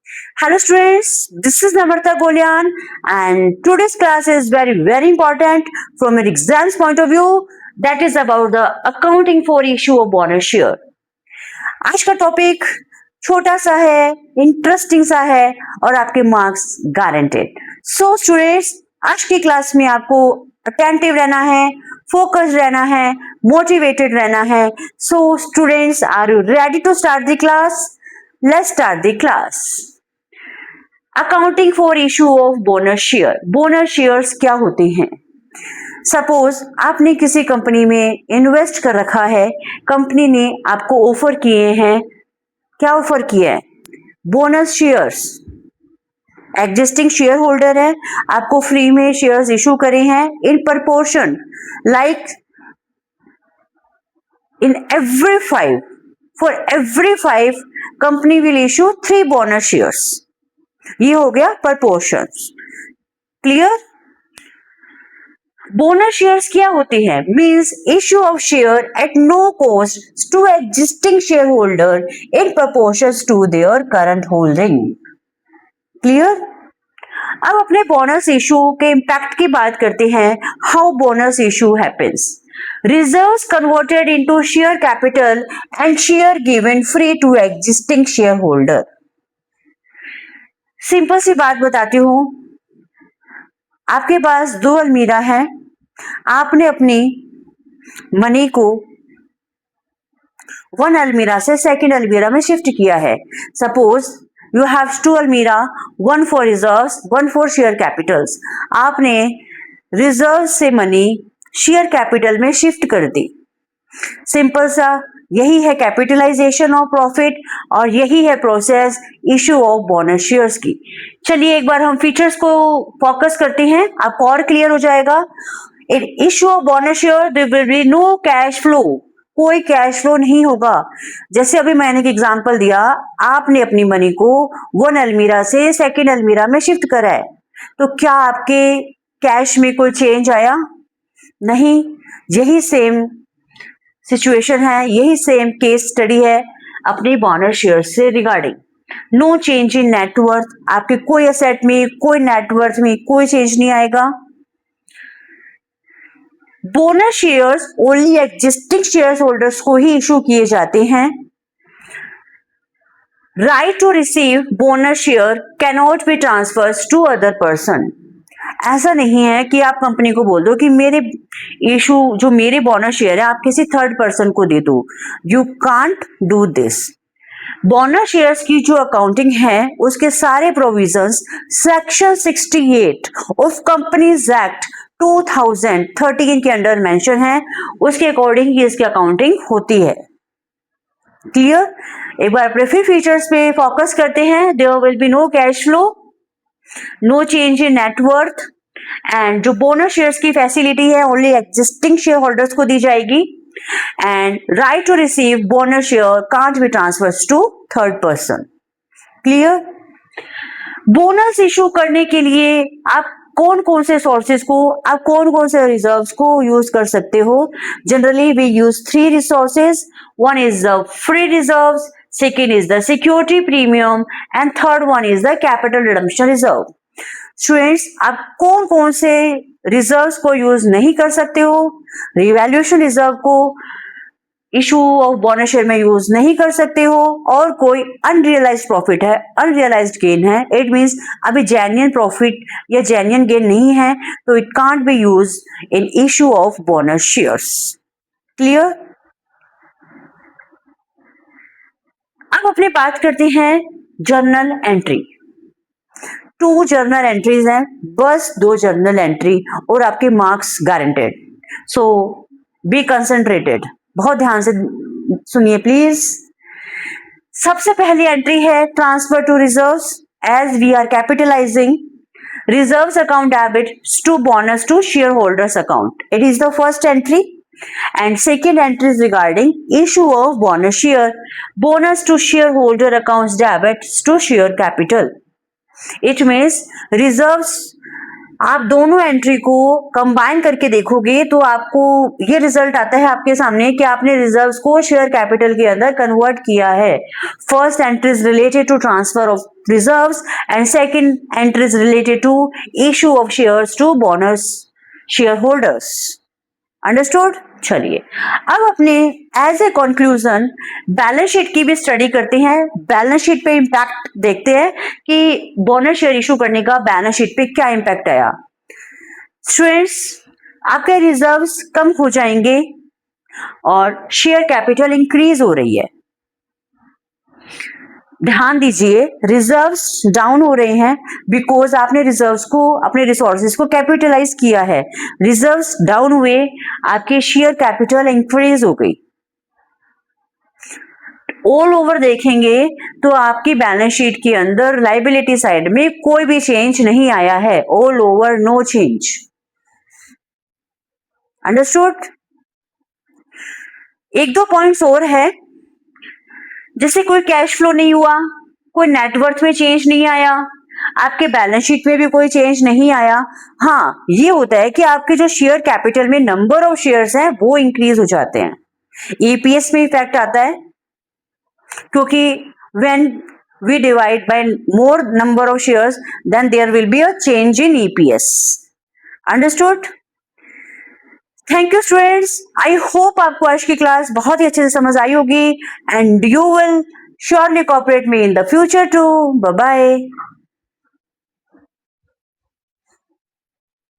Hello students, this is Namrata Golian and today's class is very important from an exams point of view, that is about the accounting for issue of bonus share. आज का topic छोटा सा है, interesting सा है और आपके marks guaranteed. So students, आज की क्लास में आपको अटेंटिव रहना है, फोकस रहना है, मोटिवेटेड रहना है. So students, are you ready to start the class? Let's start the class. Accounting for issue of bonus share. Bonus shares क्या होते हैं? सपोज आपने किसी कंपनी में इन्वेस्ट कर रखा है, कंपनी ने आपको ऑफर किए हैं. क्या ऑफर किया है? Bonus shares. Existing share holder है, आपको फ्री में शेयर्स इशू करे हैं in proportion, like in for every 5 company will issue 3 bonus shares. ये हो गया प्रपोर्शंस. क्लियर? बोनस शेयर्स क्या होते हैं? Means issue of share at no cost to existing share holder in proportions to their current holding. Clear? अब अपने bonus issue के impact की बात करते हैं. How bonus issue happens. Reserves converted into share capital and share given free to existing share holder. Simple सी बात बताती हूं. आपके पास 2 अलमीरा है, आपने अपनी मनी को 1 अलमीरा से 2nd अलमीरा में शिफ्ट किया है. सपोज यू हैव 2 अलमीरा, 1 for reserves, 1 for share Capitals. आपने रिजर्व से मनी शेयर कैपिटल में शिफ्ट कर दी. सिंपल सा, यही है कैपिटलाइजेशन ऑफ प्रॉफिट और यही है process issue of bonus shares की. चलिए एक बार हम फीचर्स को फोकस करते हैं, आपको और क्लियर हो जाएगा. In issue of bonus share there will be no cash flow. कोई कैश फ्लो नहीं होगा. जैसे अभी मैंने एक एग्जांपल दिया, आपने अपनी मनी को 1 अलमीरा से 2nd अलमीरा में शिफ्ट करा है, तो क्या आपके कैश में कोई चेंज आया? नहीं. यही सेम सिचुएशन है, यही सेम केस स्टडी है अपने बोनस शेयर से regarding. No change in net worth. आपके कोई एसेट में, कोई नेटवर्थ में कोई चेंज नहीं आएगा. Bonus shares only existing share holders को ही इशू किए जाते हैं. Right to receive bonus share cannot be transferred to other person. ऐसा नहीं है कि आप कंपनी को बोल दो कि मेरे इशू जो मेरे बोनस शेयर है आप किसी थर्ड पर्सन को दे दो. You can't do this. Bonus shares की जो अकाउंटिंग है उसके सारे provisions section 68 of companies act 2013 के अंडर मेंशन है. उसके अकॉर्डिंग ही इसकी अकाउंटिंग होती है. क्लियर? एक बार अपने फिर फीचर्स पे फोकस करते हैं. There will be no cash flow, no change in net worth, and जो बोनस शेयर्स की फैसिलिटी है ओनली एग्जिस्टिंग शेयर होल्डर्स को दी जाएगी. And right to receive bonus share can't be transferred to third person. Clear? Bonus issue करने के लिए आप कौन कौन से सोर्सेज को, आप कौन कौन से रिजर्व्स को यूज कर सकते हो? Generally we use 3 resources. One is the free reserves, second is the security premium and third one is the capital redemption reserve. Students, आप कौन कौन से रिजर्व्स को यूज नहीं कर सकते हो? रिवैल्यूएशन रिजर्व को इशू ऑफ बोनस शेयर में यूज नहीं कर सकते हो. और कोई अनरियलाइज्ड प्रॉफिट है, अनरियलाइज्ड गेन है, इट मींस अभी जेन्युइन प्रॉफिट या जेन्युइन गेन नहीं है, तो it can't be use in issue of bonus shares. Clear? अब अपने बात करते हैं जर्नल एंट्री. 2 जर्नल एंट्रीज हैं, बस 2 जर्नल एंट्री और आपके marks guaranteed. So be concentrated. बहुत ध्यान से सुनिए प्लीज. सबसे पहली एंट्री है transfer to reserves. As we are capitalising reserves account debit to bonus to share holders account, it is the first entry. And second entry is regarding issue of bonus share, bonus to shareholder accounts debit to share capital. It means reserves. आप दोनों entry को combine करके देखोगे तो आपको ये result आता है आपके सामने कि आपने रिजर्व्स को शेयर कैपिटल के अंदर कन्वर्ट किया है. First entry is related to transfer of reserves, and second entry is related to issue of shares to bonus shareholders. Understood? चलिए अब अपने as a conclusion balance sheet की भी स्टडी करते हैं, बैलेंस शीट पे इम्पैक्ट देखते हैं कि बोनस शेयर इशू करने का बैलेंस शीट पे क्या इम्पैक्ट आया। स्टूडेंट्स, आपके रिजर्व्स कम हो जाएंगे और शेयर कैपिटल इंक्रीज हो रही है। ध्यान दीजिए, रिजर्व्स डाउन हो रहे हैं बिकॉज आपने रिजर्व्स को, अपने रिसोर्सेज को कैपिटलाइज किया है। रिजर्व्स डाउन हुए, आपके शेयर कैपिटल इंक्रीज हो गई। ऑल ओवर देखेंगे तो आपकी बैलेंस शीट के अंदर लाइबिलिटी साइड में कोई भी चेंज नहीं आया है। All over no change. Understood? एक दो पॉइंट्स और है, जैसे कोई कैश फ्लो नहीं हुआ, कोई नेटवर्थ में चेंज नहीं आया, आपके बैलेंस शीट में भी कोई चेंज नहीं आया। हाँ, ये होता है कि आपके जो शेयर कैपिटल में नंबर ऑफ शेयर्स हैं वो इंक्रीज हो जाते हैं। ईपीएस में इफेक्ट आता है क्योंकि when we divide by more number of shares then there will be a change in EPS. Understood? Thank you students, I hope आपको आज की क्लास बहुत ही अच्छे से समझ आई होगी and you will surely cooperate me in the future too. Bye bye.